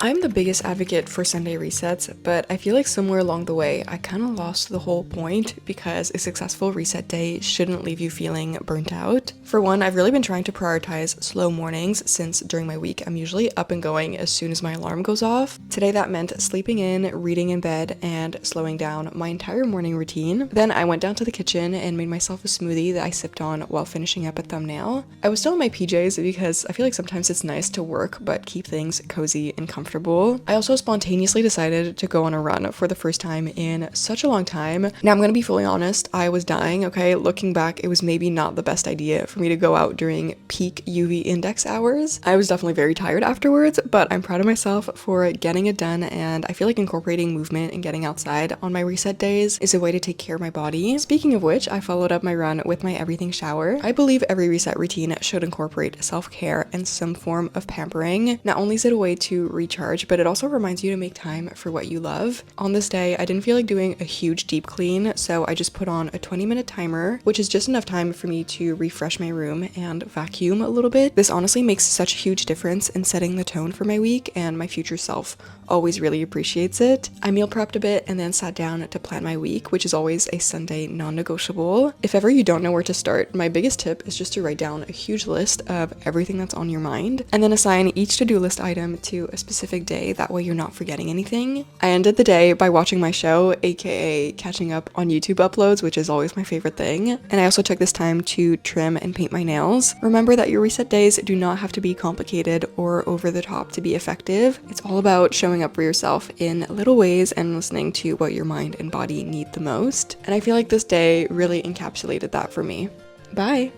I'm the biggest advocate for Sunday resets, but I feel like somewhere along the way, I kind of lost the whole point because a successful reset day shouldn't leave you feeling burnt out. For one, I've really been trying to prioritize slow mornings since during my week, I'm usually up and going as soon as my alarm goes off. Today that meant sleeping in, reading in bed, and slowing down my entire morning routine. Then I went down to the kitchen and made myself a smoothie that I sipped on while finishing up a thumbnail. I was still in my PJs because I feel like sometimes it's nice to work but keep things cozy and comfortable. I also spontaneously decided to go on a run for the first time in such a long time. Now I'm gonna be fully honest, I was dying, okay? Looking back, it was maybe not the best idea for me to go out during peak UV index hours. I was definitely very tired afterwards, but I'm proud of myself for getting it done, and I feel like incorporating movement and getting outside on my reset days is a way to take care of my body. Speaking of which, I followed up my run with my everything shower. I believe every reset routine should incorporate self-care and some form of pampering. Not only is it a way to recharge, but it also reminds you to make time for what you love. On this day, I didn't feel like doing a huge deep clean, so I just put on a 20-minute timer, which is just enough time for me to refresh my room and vacuum a little bit. This honestly makes such a huge difference in setting the tone for my week, and my future self always really appreciates it. I meal prepped a bit and then sat down to plan my week, which is always a Sunday non-negotiable. If ever you don't know where to start, my biggest tip is just to write down a huge list of everything that's on your mind and then assign each to-do list item to a specific day. That way you're not forgetting anything. I ended the day by watching my show, aka catching up on YouTube uploads, which is always my favorite thing. And I also took this time to trim and paint my nails. Remember that your reset days do not have to be complicated or over the top to be effective. It's all about showing up for yourself in little ways and listening to what your mind and body need the most. And I feel like this day really encapsulated that for me. Bye!